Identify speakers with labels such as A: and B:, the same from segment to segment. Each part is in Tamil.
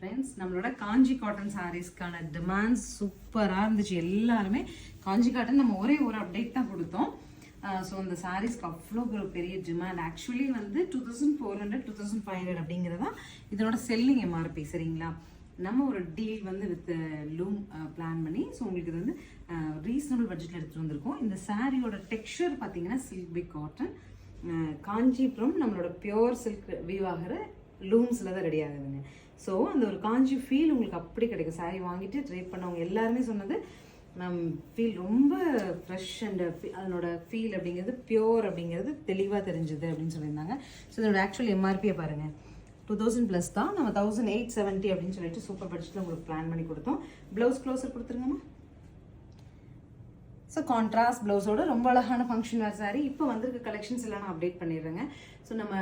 A: ஃப்ரெண்ட்ஸ், நம்மளோட காஞ்சி காட்டன் சாரீஸ்க்கான டிமாண்ட்ஸ் சூப்பராக இருந்துச்சு. எல்லாருமே காஞ்சி காட்டன் நம்ம ஒரே ஒரு அப்டேட் தான் கொடுத்தோம். ஸோ அந்த சாரீஸ்க்கு அவ்வளோ ஒரு பெரிய டிமாண்ட். ஆக்சுவலி வந்து 2400 2500 அப்படிங்கிறதா இதனோட செல்லிங் எம்ஆர்பி. சரிங்களா? நம்ம ஒரு டீல் வந்து வித் லூம் பிளான் பண்ணி ஸோ உங்களுக்கு இது வந்து ரீசனபிள் பட்ஜெட்டில் எடுத்துகிட்டு வந்திருக்கோம். இந்த சாரியோட டெக்ஸ்சர் பார்த்தீங்கன்னா சில்க் பை காட்டன், காஞ்சிபுரம் நம்மளோட பியோர் சில்க் வீவ் ஆகிற லூம்ஸில் தான் ரெடி ஆகுதுங்க. ஸோ அந்த ஒரு காஞ்சி ஃபீல் உங்களுக்கு அப்படி கிடைக்கும். சாரீ வாங்கிட்டு ட்ரை பண்ணவங்க எல்லாருமே சொன்னது ஃபீல் ரொம்ப ஃப்ரெஷ் அண்ட் அதனோட ஃபீல் அப்படிங்கிறது பியோர் அப்படிங்கிறது தெளிவாக தெரிஞ்சுது அப்படின்னு சொல்லியிருந்தாங்க. ஸோ இதோட ஆக்சுவல் எம்ஆர்பியை பாருங்கள், 2000 ப்ளஸ் தான். நம்ம 1870 அப்படின்னு சொல்லிட்டு சூப்பர் பட்ஜெட்டில் உங்களுக்கு பிளான் பண்ணி கொடுத்தோம். ப்ளவுஸ் க்ளோஸர் கொடுத்துருங்கம்மா. ஸோ கான்ட்ராஸ்ட் ப்ளவுஸோட ரொம்ப அழகான ஃபங்க்ஷன் வேர் சாரீ. இப்போ வந்திருக்க கலெக்ஷன்ஸ் எல்லாம் நான் அப்டேட் பண்ணிடுறேங்க. ஸோ நம்ம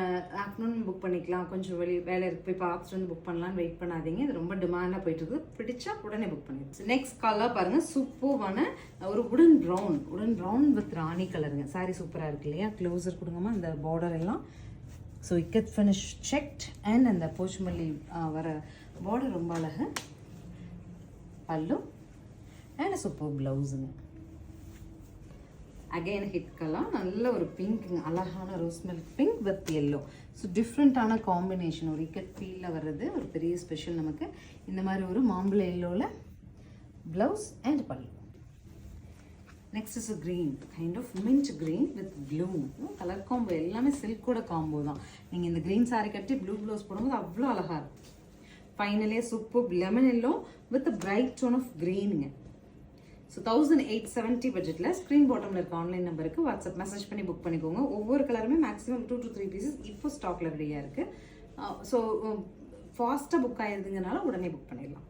A: ஆஃப்டர்நூன் புக் பண்ணிக்கலாம், கொஞ்சம் வேலை இருக்கு போய் பார்த்துட்டு வந்து புக் பண்ணலான்னு வெயிட் பண்ணாதீங்க. இது ரொம்ப டிமாண்டாக போயிட்டு இருக்குது. பிடிச்சா உடனே புக் பண்ணிடுச்சு. நெக்ஸ்ட் கலர் பாருங்கள், சூப்பரான ஒரு உடன் ப்ரௌன் வித் ராணி கலருங்க. சாரீ சூப்பராக இருக்கு இல்லையா? க்ளோஸர் கொடுங்கம்மா. இந்த பார்டர் எல்லாம் so ikat finish checked and அந்த போச்சுமல்லி வர பார்டர் ரொம்ப அழகு. பல்லு அண்ட் சூப்பர் ப்ளவுஸுங்க. அகைன் ஹிட் கலர், நல்ல ஒரு பிங்க்குங்க, அழகான rose milk pink with yellow. So டிஃப்ரெண்ட்டான காம்பினேஷன், ஒரு இக்கட் ஃபீலில் வர்றது ஒரு பெரிய ஸ்பெஷல் நமக்கு. இந்த மாதிரி ஒரு மாம்பழ எல்லோவில் blouse and pallu. Next is green, kind of mint green with blue. Colour combo எல்லாமே சில்கோட காம்போ தான். நீங்கள் இந்த க்ரீன் சாரீ கட்டி ப்ளூ ப்ளவுஸ் போடும்போது அவ்வளோ அழகாக இருக்கும். ஃபைனலியாக super lemon yellow with bright tone of க்ரீனுங்க. ஸோ 1870 பட்ஜெட்டில் ஸ்க்ரீன் பாட்டமில் இருக்க ஆன்லைன் நம்பருக்கு வாட்ஸ்அப் மெசேஜ் பண்ணி புக் பண்ணிக்கோங்க. ஒவ்வொரு கலருமே மேக்ஸிமம் 2 to 3 பீசஸ் இப்போ ஸ்டாக்ல ரெடியாக இருக்குது. ஸோ ஃபாஸ்ட்டாக புக் ஆயிருதுங்கனால உடனே புக் பண்ணிடலாம்.